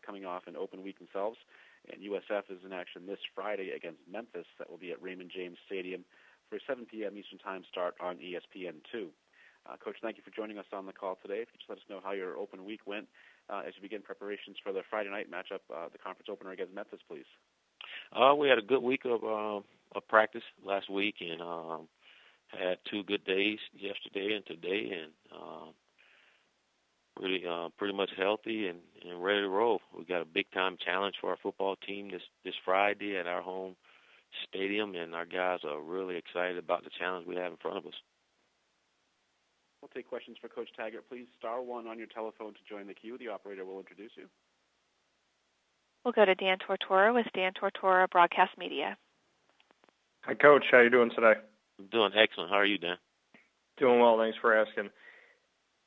coming off an open week themselves, and USF is in action this Friday against Memphis. That will be at Raymond James Stadium for a 7 p.m. Eastern Time start on ESPN2. Coach, thank you for joining us on the call today. If you just let us know how your open week went as you begin preparations for the Friday night matchup, the conference opener against Memphis, please. We had a good week of practice last week, and had 2 good days yesterday and today, and really pretty much healthy and ready to roll. We got a big-time challenge for our football team this Friday at our home stadium, and our guys are really excited about the challenge we have in front of us. We'll take questions for Coach Taggart. Please star 1 on your telephone to join the queue. The operator will introduce you. We'll go to Dan Tortora with Dan Tortora Broadcast Media. Hi, Coach. How you doing today? I'm doing excellent. How are you, Dan? Doing well. Thanks for asking.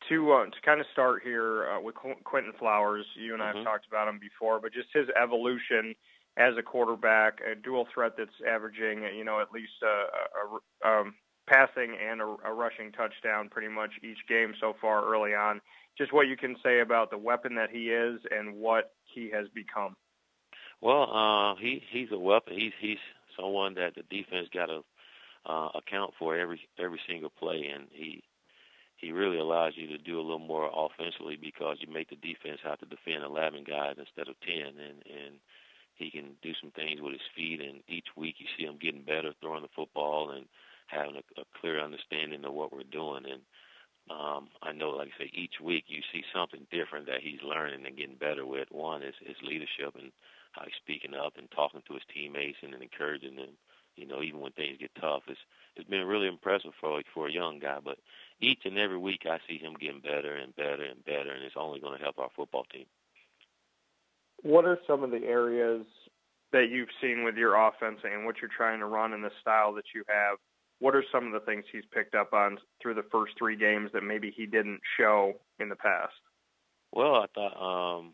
To kind of start here with Quentin Flowers, you and I have talked about him before, but just his evolution as a quarterback, a dual threat that's averaging, at least a passing and a rushing touchdown pretty much each game so far early on. Just what you can say about the weapon that he is and what he has become. Well, he's a weapon. He's someone that the defense got to account for every single play, and he really allows you to do a little more offensively because you make the defense have to defend 11 guys instead of 10, and he can do some things with his feet, and each week you see him getting better throwing the football and having a clear understanding of what we're doing. And I know, like I say, each week you see something different that he's learning and getting better with. One is his leadership and how he's speaking up and talking to his teammates and encouraging them, even when things get tough. It's been really impressive for a young guy, but each and every week I see him getting better and better and better, and it's only going to help our football team. What are some of the areas that you've seen with your offense and what you're trying to run in the style that you have? What are some of the things he's picked up on through the first 3 games that maybe he didn't show in the past? Well, I thought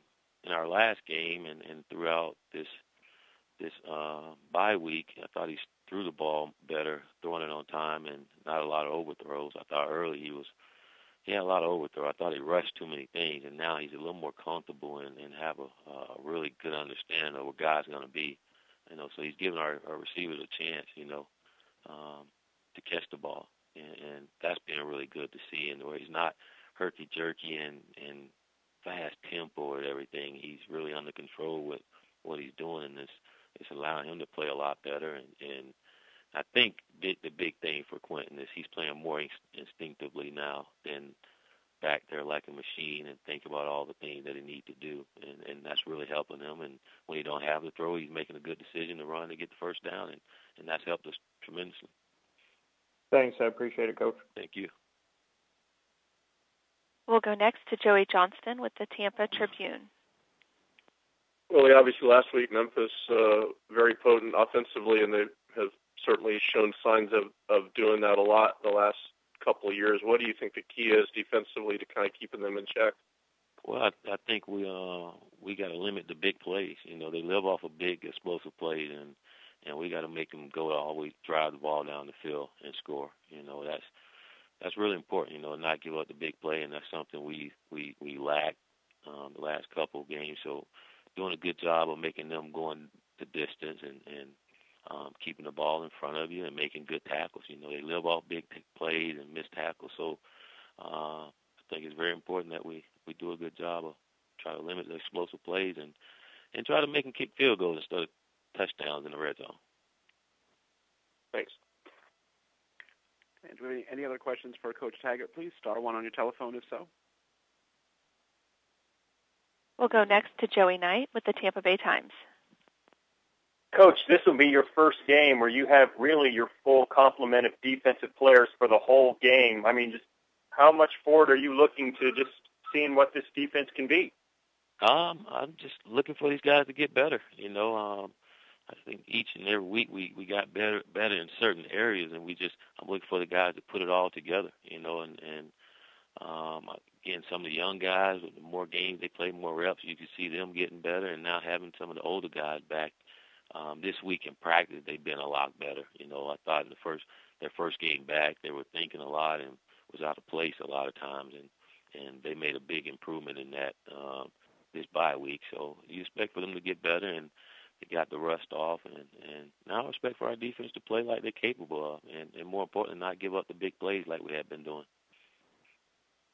in our last game and throughout this bye week, I thought he threw the ball better, throwing it on time, and not a lot of overthrows. I thought early he had a lot of overthrow. I thought he rushed too many things, and now he's a little more comfortable and have a really good understanding of what guys going to be. So he's giving our receivers a chance, to catch the ball, and that's been really good to see. And where he's not herky-jerky and fast tempo and everything, he's really under control with what he's doing, and it's allowing him to play a lot better. And I think the big thing for Quentin is he's playing more instinctively now than back there like a machine and think about all the things that he needs to do, and that's really helping him. And when he don't have the throw, he's making a good decision to run to get the first down, and that's helped us tremendously. Thanks. I appreciate it, Coach. Thank you. We'll go next to Joey Johnston with the Tampa Tribune. Well, obviously last week Memphis very potent offensively, and they have certainly shown signs of doing that a lot the last couple of years. What do you think the key is defensively to kind of keeping them in check? Well, I think we got to limit the big plays. They live off of big explosive plays, and we got to make them go to always drive the ball down the field and score. That's really important. Not give up the big play, and that's something we lacked the last couple of games. So doing a good job of making them going the distance and keeping the ball in front of you and making good tackles. They live off big plays and missed tackles. So I think it's very important that we do a good job of trying to limit the explosive plays and try to make them kick field goals instead of touchdowns in the red zone. Thanks. And do we have any other questions for Coach Taggart, please? Star 1 on your telephone, if so. We'll go next to Joey Knight with the Tampa Bay Times. Coach, this will be your first game where you have really your full complement of defensive players for the whole game. I mean, just how much forward are you looking to just seeing what this defense can be? I'm just looking for these guys to get better. I think each and every week we got better in certain areas, and I'm looking for the guys to put it all together. Again, some of the young guys, with the more games they play, more reps, you can see them getting better, and now having some of the older guys back this week in practice, they've been a lot better. I thought their first game back, they were thinking a lot and was out of place a lot of times, and they made a big improvement in that. this bye week. So you expect for them to get better, and they got the rust off. And now I expect for our defense to play like they're capable of, and more importantly, not give up the big plays like we have been doing.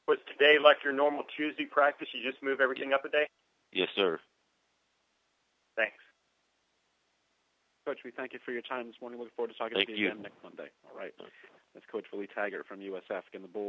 Was today like your normal Tuesday practice? You just move everything up a day? Yes, sir. Thanks. Coach, we thank you for your time this morning. Looking forward to talking to you again next Monday. All right. That's Coach WillieTaggart from USF. Again, the Bulls